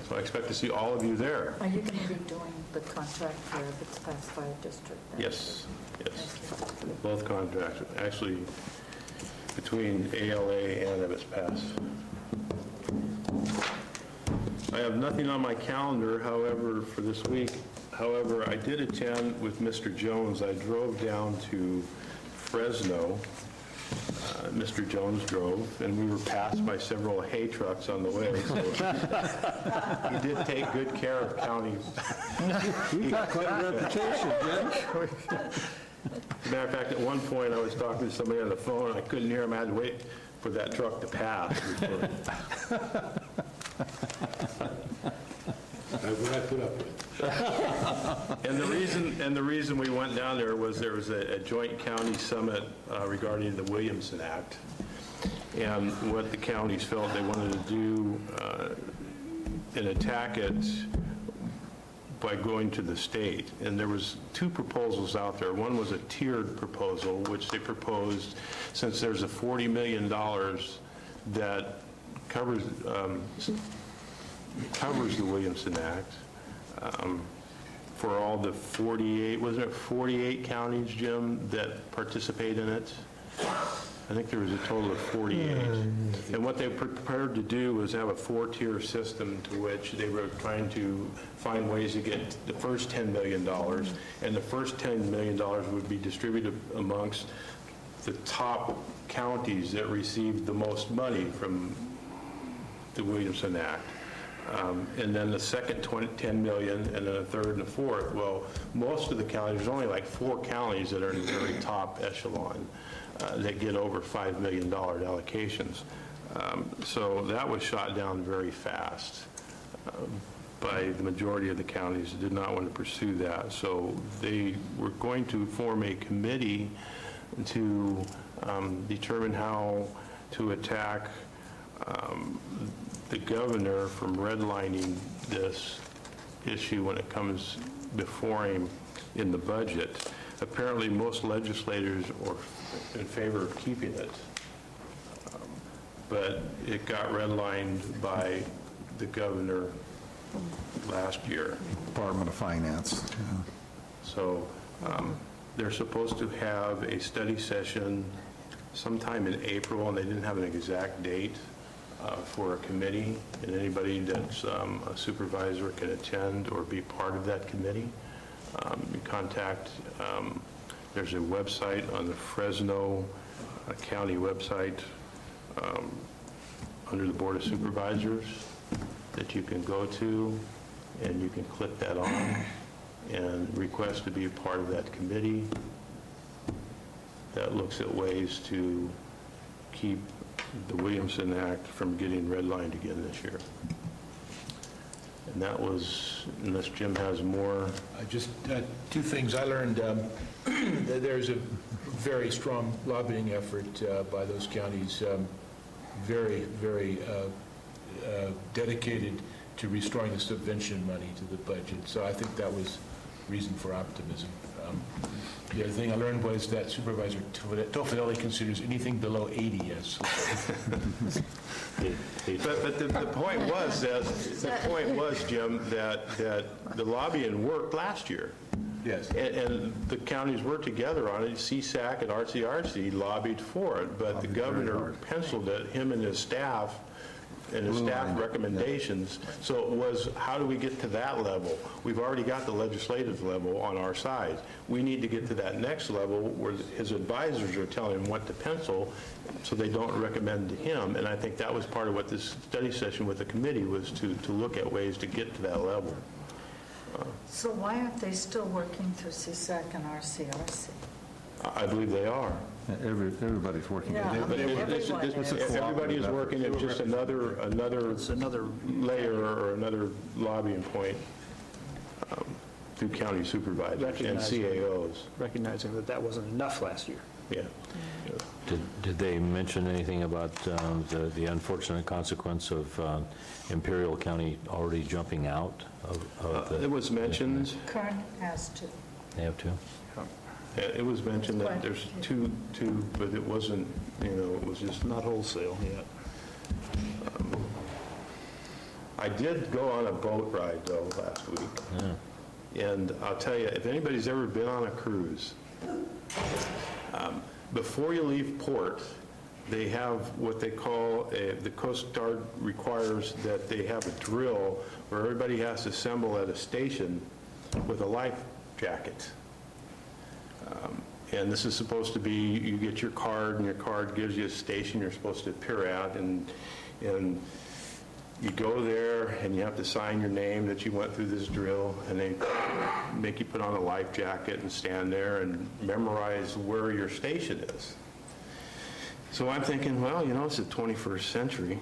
So I expect to see all of you there. Are you going to be doing the contract for Evans Pass Fire District then? Yes, yes. Thank you. Both contracts, actually, between ALA and Evans Pass. I have nothing on my calendar, however, for this week. However, I did attend with Mr. Jones. I drove down to Fresno. Mr. Jones drove, and we were passed by several hay trucks on the way. So he did take good care of county. You've got quite a reputation, Jim. As a matter of fact, at one point, I was talking to somebody on the phone, and I couldn't hear him. I had to wait for that truck to pass. What I put up with. And the reason we went down there was a joint county summit regarding the Williamson Act, and what the counties felt they wanted to do and attack it by going to the state. And there was 2 proposals out there. One was a tiered proposal, which they proposed, since there's a $40 million that covers the Williamson Act for all the 48, wasn't it 48 counties, Jim, that participate in it? I think there was a total of 48. And what they were prepared to do was have a 4-tier system to which they were trying to find ways to get the first $10 million, and the first $10 million would be distributed amongst the top counties that received the most money from the Williamson Act. And then the second $10 million, and then a third and a fourth. Well, most of the counties, there's only like 4 counties that are in the very top echelon that get over $5 million allocations. So that was shot down very fast by the majority of the counties that did not want to pursue that. So they were going to form a committee to determine how to attack the governor from redlining this issue when it comes before him in the budget. Apparently, most legislators are in favor of keeping it, but it got redlined by the governor last year. Department of Finance. Yeah. So they're supposed to have a study session sometime in April, and they didn't have an exact date for a committee, and anybody that's a supervisor can attend or be part of that committee. You contact, there's a website on the Fresno County website under the Board of Supervisors that you can go to, and you can click that on and request to be a part of that committee that looks at ways to keep the Williamson Act from getting redlined again this year. And that was, unless Jim has more. Just two things. I learned that there's a very strong lobbying effort by those counties, very, very dedicated to restoring the subvention money to the budget. So I think that was reason for optimism. The other thing I learned was that Supervisor Toffoli considers anything below 80 as. But the point was, Jim, that the lobbying worked last year. Yes. And the counties were together on it. CSAC and RCRC lobbied for it, but the governor penciled it, him and his staff, and his staff recommendations. So it was, how do we get to that level? We've already got the legislative level on our side. We need to get to that next level where his advisors are telling him what to pencil so they don't recommend to him. And I think that was part of what this study session with the committee was, to look at ways to get to that level. So why aren't they still working through CSAC and RCRC? I believe they are. Everybody's working. Yeah, Everybody is working. It's just another layer or another lobbying point through county supervisors and CAOs. Recognizing that that wasn't enough last year. Yeah. Did they mention anything about the unfortunate consequence of Imperial County already jumping out of the... It was mentioned. Kern has to. They have to? It was mentioned that there's two, but it wasn't, it was just Not wholesale yet. I did go on a boat ride, though, last week. Yeah. And I'll tell you, if anybody's ever been on a cruise, before you leave port, they have what they call, the Coast Guard requires that they have a drill where everybody has to assemble at a station with a life jacket. And this is supposed to be, you get your card, and your card gives you a station you're supposed to appear at, and you go there, and you have to sign your name that you went through this drill, and they make you put on a life jacket and stand there and memorize where your station is. So I'm thinking, well, it's the 21st century,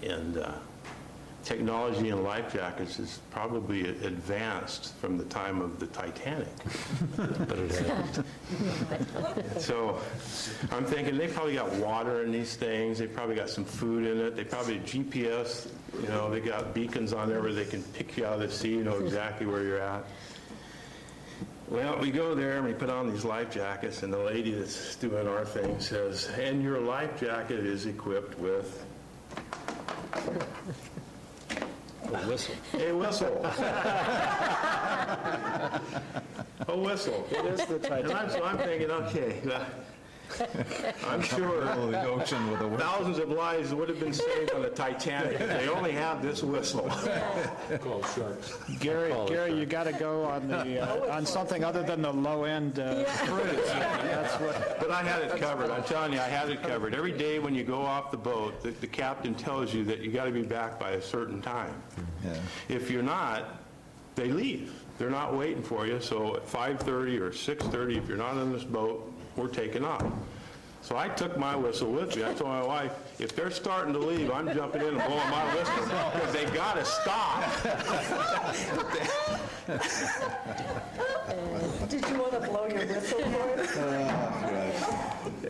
and technology in life jackets is probably advanced from the time of the Titanic. But it hasn't. So I'm thinking they probably got water in these things. They probably got some food in it. They probably GPS, they got beacons on there where they can pick you out of the sea, exactly where you're at. Well, we go there and we put on these life jackets, and the lady that's doing our thing says, and your life jacket is equipped with... A whistle. A whistle. A whistle. It is the Titanic. So I'm thinking, okay, I'm sure thousands of lives would have been saved on the Titanic if they only had this whistle. Call sharks. Gary, you got to go on the on something other than the low-end cruise. That's what. But I had it covered. I'm telling you, I had it covered. Every day when you go off the boat, the captain tells you that you got to be back by a certain time. Yeah. If you're not, they leave. They're not waiting for you. So at 5:30 or 6:30, if you're not on this boat, we're taking off. So I took my whistle with me. I told my wife, if they're starting to leave, I'm jumping in and blowing my whistle because they got to stop. Did you want to blow your whistle for it?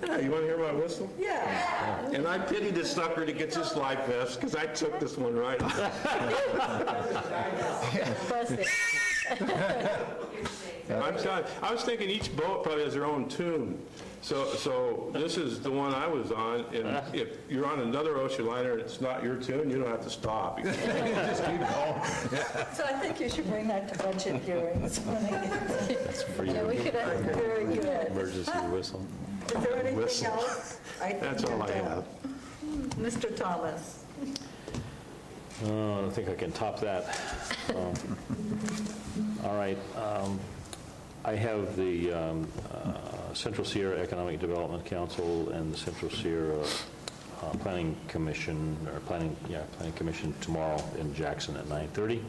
Yeah, you want to hear my whistle? Yeah. And I pity the sucker that gets his life vest because I took this one right off. Busted. I'm sorry. I was thinking each boat probably has their own tune. So this is the one I was on, and if you're on another ocean liner and it's not your tune, you don't have to stop. You can just keep going. So I think you should bring that to budget hearings. That's for you. Yeah, we could have, Very good. Emergency whistle. Is there anything Whistle. else? That's all I have. Mr. Thomas. I don't think I can top that. All right. I have the Central Sierra Economic Development Council and the Central Sierra Planning Commission, or Planning Commission tomorrow in Jackson at 9:30.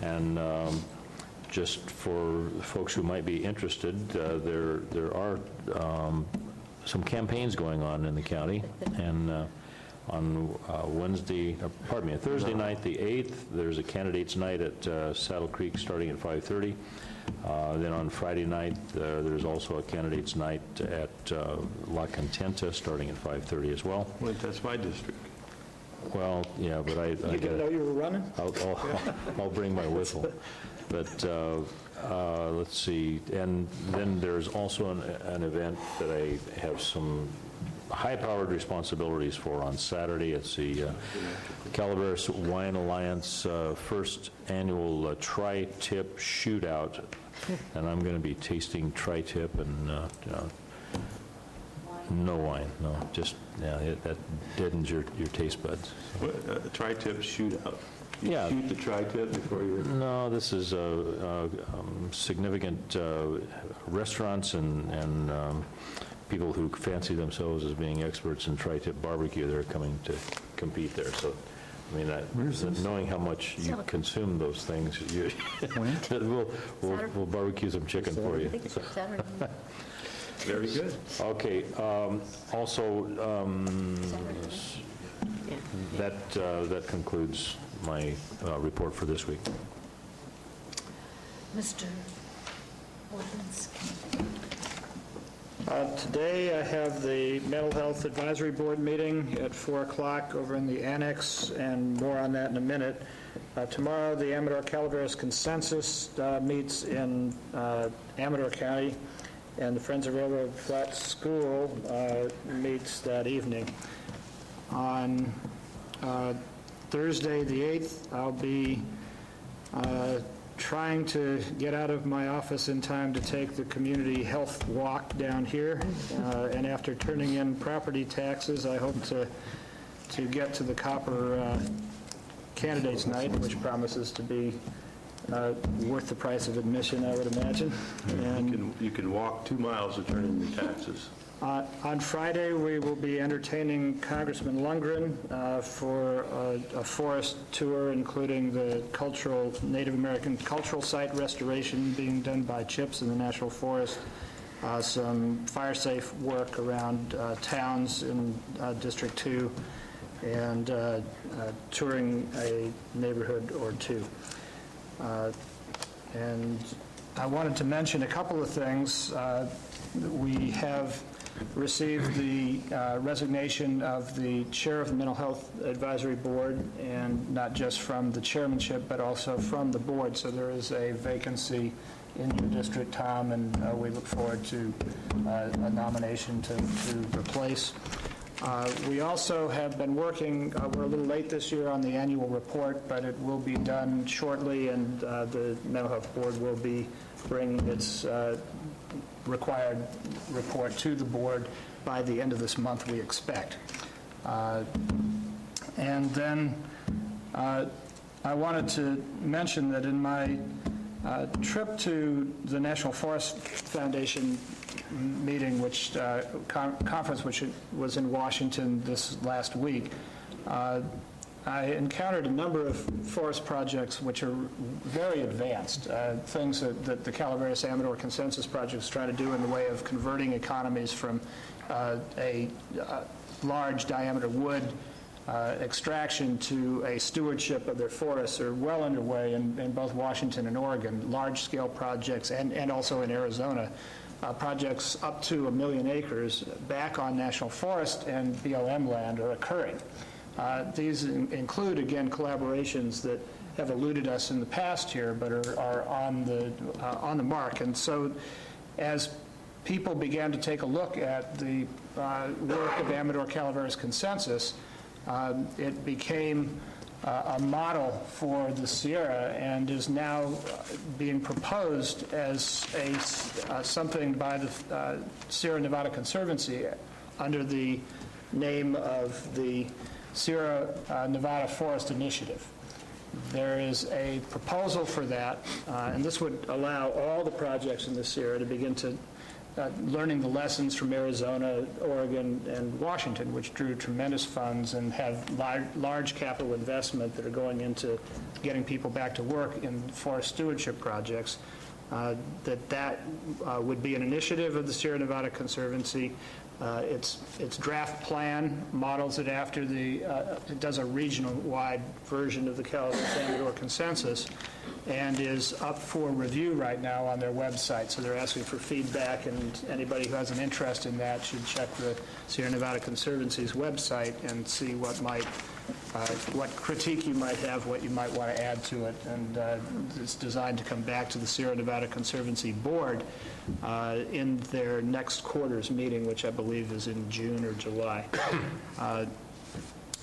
And just for folks who might be interested, there are some campaigns going on in the county, and on Thursday night, the 8th, there's a candidates night at Saddle Creek starting at 5:30. Then on Friday night, there's also a candidates night at La Contenta starting at 5:30 as well. Wait, that's my district. Well, yeah, but I You didn't know you were running? I'll bring my whistle. But let's see. And then there's also an event that I have some high-powered responsibilities for on Saturday. It's the Calaveras Wine Alliance first annual tri-tip shootout, and I'm going to be tasting tri-tip and no wine, no, just that deadens your taste buds. Tri-tip shootout. Yeah. Shoot the tri-tip before you... No, this is significant restaurants and people who fancy themselves as being experts in tri-tip barbecue. They're coming to compete there. So, I mean, knowing how much you consume those things, we'll barbecue some chicken for you. Very good. Okay. Also, that concludes my report for this week. Mr. Woodlandsky. Today, I have the Mental Health Advisory Board meeting at 4 o'clock over in the annex, and more on that in a minute. Tomorrow, the Amador-Calaveras Consensus meets in Amador County, and the Friends of Railroad Flat School meets that evening. On Thursday, the 8th, I'll be trying to get out of my office in time to take the community health walk down here. And after turning in property taxes, I hope to get to the Copper Candidates Night, which promises to be worth the price of admission, I would imagine. And you can walk 2 miles to turn in your taxes. On Friday, we will be entertaining Congressman Lundgren for a forest tour, including the Native American cultural site restoration being done by CHIPS in the National Forest, some fire-safe work around towns in District 2, and touring a neighborhood or two. And I wanted to mention a couple of things. We have received the resignation of the chair of the Mental Health Advisory Board, and not just from the chairmanship, but also from the board. So there is a vacancy in your district, Tom, and we look forward to a nomination to replace. We also have been working, we're a little late this year on the annual report, but it will be done shortly, and the Mental Health Board will be bringing its required report to the board by the end of this month, we expect. And then I wanted to mention that in my trip to the National Forest Foundation meeting, conference which was in Washington this last week, I encountered a number of forest projects which are very advanced, things that the Calaveras-Amador Consensus Project is trying to do in the way of converting economies from a large diameter wood extraction to a stewardship of their forests are well underway in both Washington and Oregon, large-scale projects, and also in Arizona. Projects up to 1 million acres back on national forest and BLM land are occurring. These include, again, collaborations that have eluded us in the past here, but are on the mark. And so, as people began to take a look at the work of Amador-Calaveras Consensus, it became a model for the Sierra and is now being proposed as something by the Sierra Nevada Conservancy under the name of the Sierra Nevada Forest Initiative. There is a proposal for that, and this would allow all the projects in the Sierra to begin to learning the lessons from Arizona, Oregon, and Washington, which drew tremendous funds and have large capital investment that are going into getting people back to work in forest stewardship projects, that would be an initiative of the Sierra Nevada Conservancy. Its draft plan models it after it does a regional-wide version of the Calaveras-Amador Consensus, and is up for review right now on their website. So they're asking for feedback, and anybody who has an interest in that should check the Sierra Nevada Conservancy's website and see what critique you might have, what you might want to add to it. And it's designed to come back to the Sierra Nevada Conservancy Board in their next quarter's meeting, which I believe is in June or July.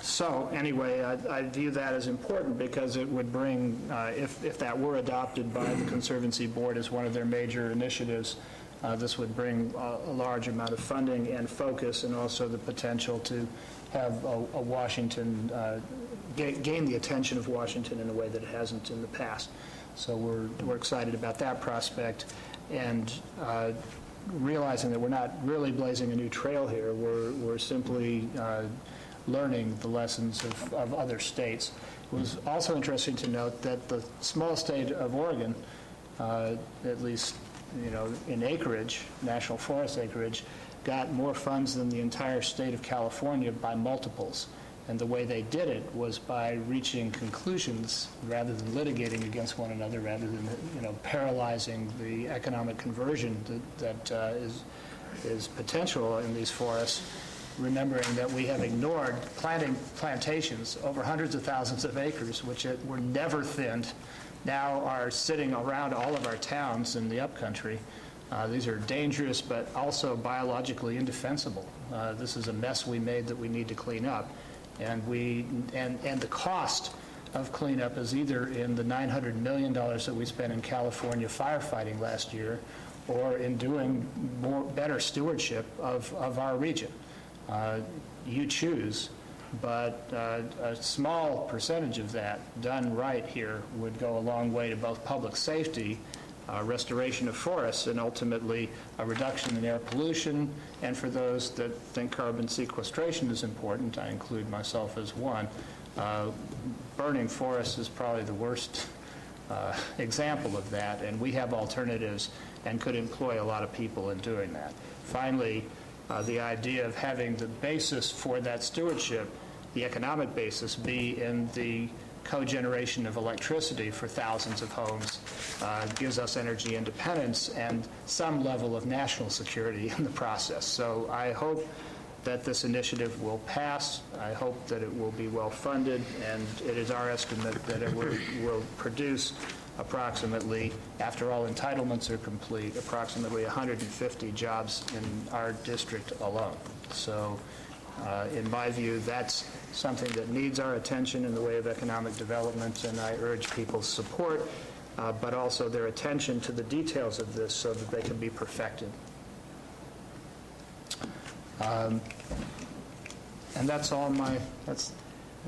So anyway, I view that as important because it would bring, if that were adopted by the Conservancy Board as one of their major initiatives, this would bring a large amount of funding and focus, and also the potential to have a Washington, gain the attention of Washington in a way that it hasn't in the past. So we're excited about that prospect, and realizing that we're not really blazing a new trail here. We're simply learning the lessons of other states. It was also interesting to note that the small state of Oregon, at least in acreage, national forest acreage, got more funds than the entire state of California by multiples. And the way they did it was by reaching conclusions rather than litigating against one another, rather than paralyzing the economic conversion that is potential in these forests. Remembering that we have ignored planting plantations over hundreds of thousands of acres, which were never thinned, now are sitting around all of our towns in the upcountry. These are dangerous, but also biologically indefensible. This is a mess we made that we need to clean up, and the cost of cleanup is either in the $900 million that we spent in California firefighting last year, or in doing better stewardship of our region. You choose, but a small percentage of that done right here would go a long way to both public safety, restoration of forests, and ultimately a reduction in air pollution. And for those that think carbon sequestration is important, I include myself as one, burning forests is probably the worst example of that, and we have alternatives and could employ a lot of people in doing that. Finally, the idea of having the basis for that stewardship, the economic basis, be in the cogeneration of electricity for thousands of homes, gives us energy independence and some level of national security in the process. So I hope that this initiative will pass. I hope that it will be well funded, and it is our estimate that it will produce approximately, after all entitlements are complete, approximately 150 jobs in our district alone. So in my view, that's something that needs our attention in the way of economic development, and I urge people's support, but also their attention to the details of this so that they can be perfected. And that's my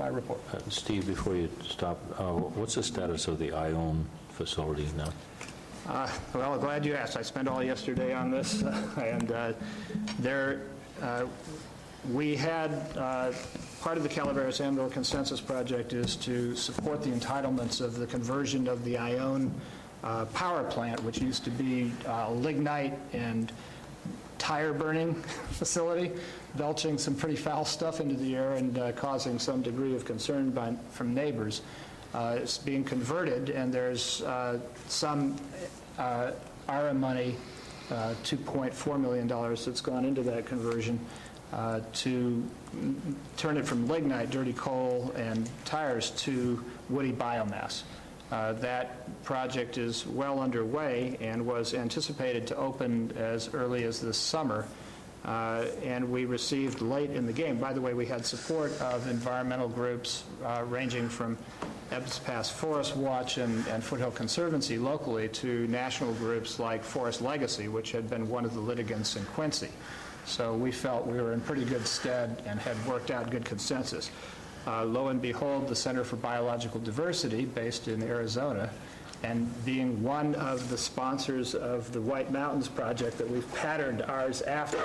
report. Steve, before you stop, what's the status of the ION facility now? Well, glad you asked. I spent all yesterday on this, and We had, part of the Calaveras Amador Consensus Project is to support the entitlements of the conversion of the Ione power plant, which used to be lignite and tire burning facility, belching some pretty foul stuff into the air and causing some degree of concern from neighbors. It's being converted, and there's some ARA money, $2.4 million that's gone into that conversion to turn it from lignite, dirty coal, and tires to woody biomass. That project is well underway and was anticipated to open as early as this summer, and we received late in the game. By the way, we had support of environmental groups ranging from Ebbs Pass Forest Watch and Foothill Conservancy locally to national groups like Forest Legacy, which had been one of the litigants in Quincy. So we felt we were in pretty good stead and had worked out good consensus. Lo and behold, the Center for Biological Diversity, based in Arizona, and being one of the sponsors of the White Mountains Project that we've patterned ours after,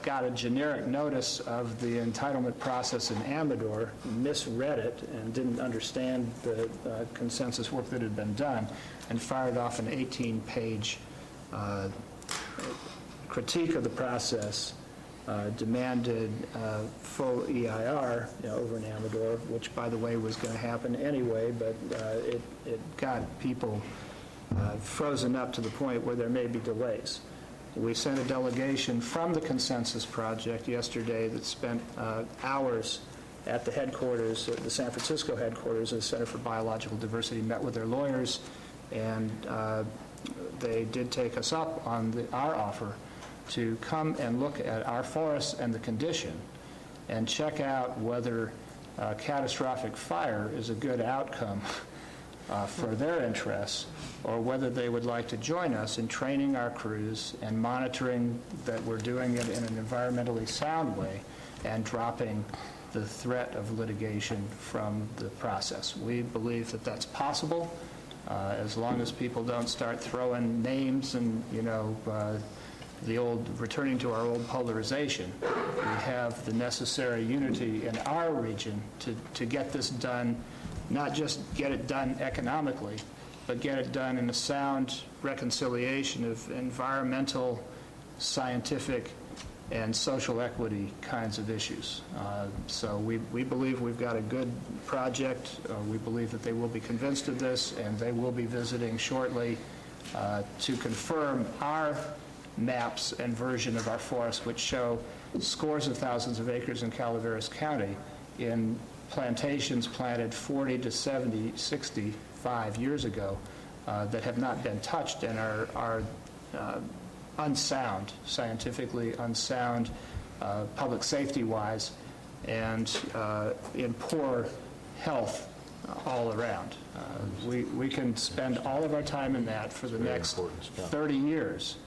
got a generic notice of the entitlement process in Amador, misread it, and didn't understand the consensus work that had been done, and fired off an 18-page critique of the process, demanded full EIR over in Amador, which, by the way, was going to happen anyway, but it got people frozen up to the point where there may be delays. We sent a delegation from the Consensus Project yesterday that spent hours at the headquarters, at the San Francisco headquarters of the Center for Biological Diversity, met with their lawyers, and they did take us up on our offer to come and look at our forests and the condition and check out whether catastrophic fire is a good outcome for their interests, or whether they would like to join us in training our crews and monitoring that we're doing it in an environmentally sound way and dropping the threat of litigation from the process. We believe that that's possible as long as people don't start throwing names and, the old, returning to our old polarization. We have the necessary unity in our region to get this done, not just get it done economically, but get it done in a sound reconciliation of environmental, scientific, and social equity kinds of issues. So we believe we've got a good project. We believe that they will be convinced of this, and they will be visiting shortly to confirm our maps and version of our forests, which show scores of thousands of acres in Calaveras County in plantations planted 40 to 70, 65 years ago that have not been touched and are unsound, scientifically unsound, public safety-wise, and in poor health all around. We can spend all of our time in that for the next 30 years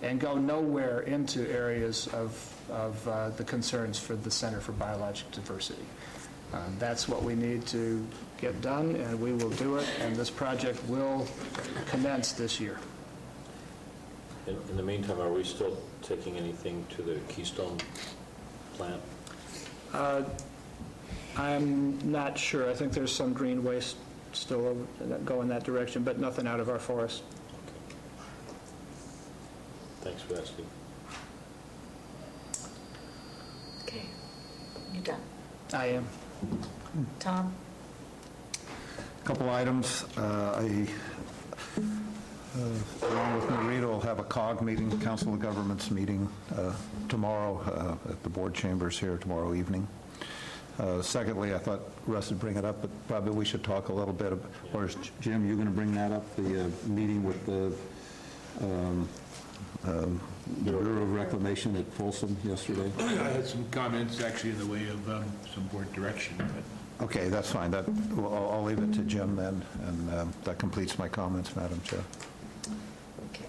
and go nowhere into areas of the concerns for the Center for Biological Diversity. That's what we need to get done, and we will do it, and this project will commence this year. In the meantime, are we still taking anything to the Keystone plant? I'm not sure. I think there's some green waste still going that direction, but nothing out of our forest. Thanks for that, Steve. Okay. You done? I am. Tom? A couple items. Along with Marita, will have a COG meeting, Council of Governments meeting tomorrow at the board chambers here tomorrow evening. Secondly, I thought Russ would bring it up, but probably we should talk a little bit, or is Jim, you going to bring that up, the meeting with the Bureau of Reclamation at Folsom yesterday? I had some comments actually in the way of some board direction. But okay, that's fine. I'll leave it to Jim then, and that completes my comments, Madam Chair. Okay.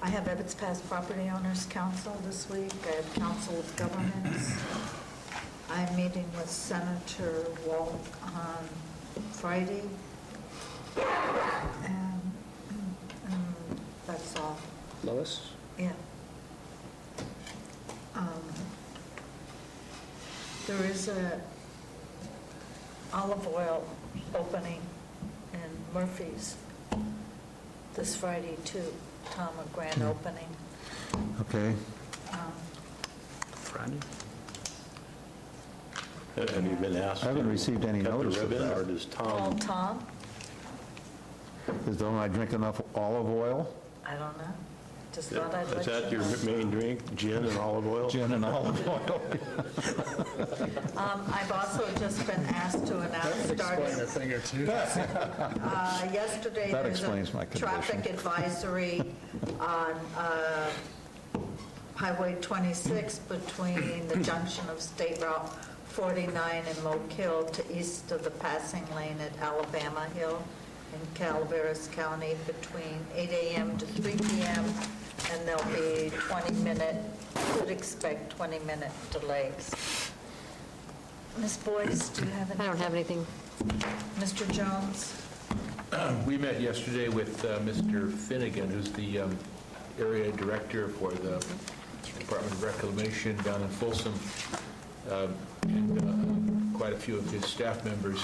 I have Ebbets Pass Property Owners Council this week. I have Council of Governments. I'm meeting with Senator Walt on Friday. And that's all. Lois? Yeah. There is a olive oil opening in Murphy's this Friday, too. Tom, a grand opening. Okay. Friday? Have you been asked? I haven't received any cut the notice of ribbon, that. or does Call Tom? Tom? Don't I drink enough olive oil? I don't know. Just thought I'd let Is you know. that your main drink, gin and olive oil? Gin and olive oil. I've also just been asked to announce Explain a thing or two. yesterday, That there's explains my a condition. traffic advisory on Highway 26 between the junction of State Route 49 and Moke Hill to east of the passing lane at Alabama Hill in Calaveras County between 8 a.m. to 3 p.m. And there'll be 20-minute, could expect 20-minute delays. Ms. Boyce, do you have anything? I don't have anything. Mr. Jones? We met yesterday with Mr. Finnegan, who's the area director for the Department of Reclamation down in Folsom, and quite a few of his staff members.